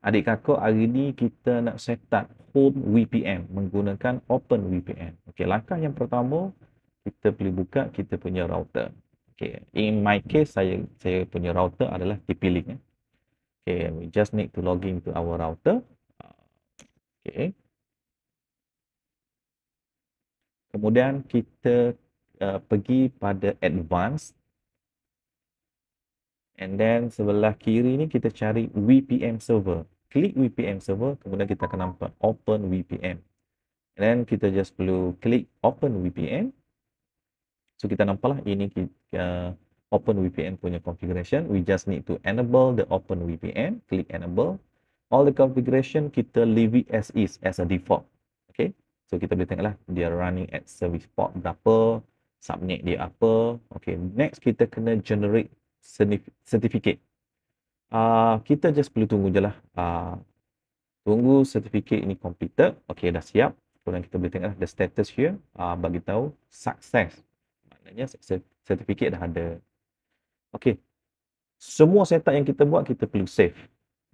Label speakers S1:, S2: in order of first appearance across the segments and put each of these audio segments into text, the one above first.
S1: Adik kakak, hari ni kita nak set up home VPN menggunakan Open VPN. Okey, langkah yang pertama, kita perlu buka kita punya router. Okey, in my case saya punya router adalah TP-Link. Okey, we just need to log in to our router. Okey. Kemudian kita pergi pada advanced, and then sebelah kiri ni kita cari VPN server. Klik VPN server, kemudian kita akan nampak Open VPN. And then kita just perlu klik Open VPN. So kita nampaklah ini Open VPN punya configuration. We just need to enable the Open VPN. Klik enable. All the configuration kita leave it as is, as a default. Okay. So kita boleh tengoklah dia running at service port berapa, subnet dia apa. Okay. Next kita kena generate certificate. Kita just perlu tunggu je lah. Tunggu certificate ini completed. Okay, dah siap. Kemudian kita boleh tengok the status here. Bagi tahu success. Maknanya certificate dah ada. Okay. Semua setup yang kita buat, kita perlu save.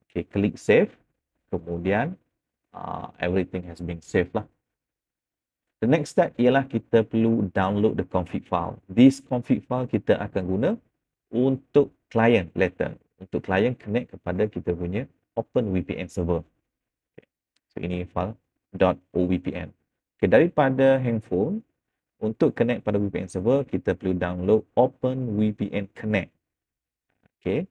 S1: Okay, klik save. Kemudian, everything has been saved lah. The next step ialah kita perlu download the config file. This config file kita akan guna untuk client later. Untuk client connect kepada kita punya Open VPN server. Okay. So, ini file .ovpn. Okay, daripada handphone, untuk connect pada VPN server, kita perlu download Open VPN Connect. Okay.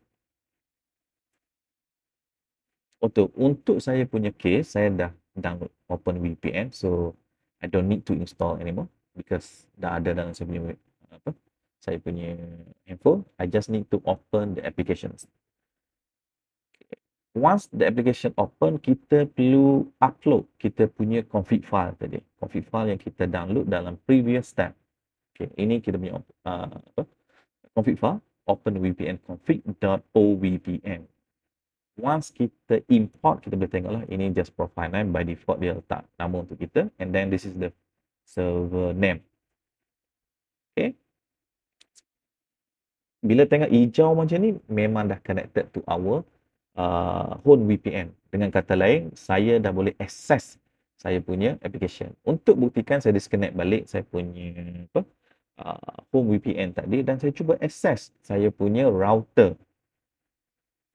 S1: Untuk saya punya case, saya dah download Open VPN, so I don't need to install anymore because dah ada dalam saya punya handphone. I just need to open the applications. Once the application open, kita perlu upload kita punya config file tadi. Config file yang kita download dalam previous step. Okay, ini kita punya config file openvpn config.ovpn. Once kita import, kita boleh tengoklah ini just profile name, by default dia letak nama untuk kita, and then this is the server name. Okay. Bila tengok hijau macam ni, memang dah connected to our home VPN. Dengan kata lain, saya dah boleh access saya punya application. Untuk buktikan, saya disconnect balik saya punya home VPN tadi dan saya cuba access saya punya router.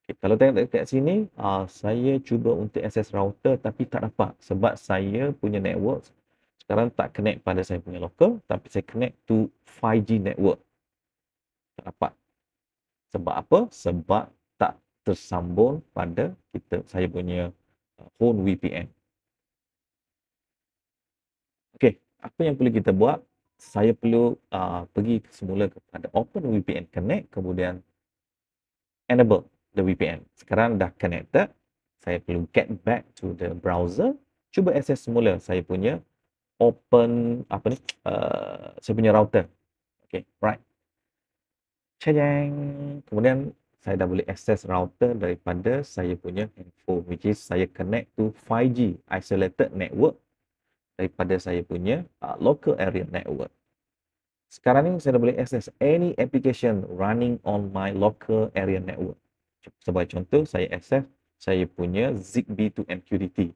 S1: Okay, kalau tengok dekat sini, saya cuba untuk access router tapi tak dapat sebab saya punya network sekarang tak connect pada saya punya local, tapi saya connect to 5G network. Tak dapat. Sebab apa? Sebab tak tersambung pada saya punya home VPN. Okey, apa yang perlu kita buat? Saya perlu pergi semula kepada Open VPN Connect, kemudian enable the VPN. Sekarang dah connected, saya perlu get back to the browser, cuba access semula saya punya saya punya router. Okey, right. Cajang. Kemudian saya dah boleh access router daripada saya punya handphone, which is saya connect to 5G isolated network daripada saya punya local area network. Sekarang ni saya dah boleh access any application running on my local area network. Sebagai contoh, saya access saya punya Zigbee to MQTT.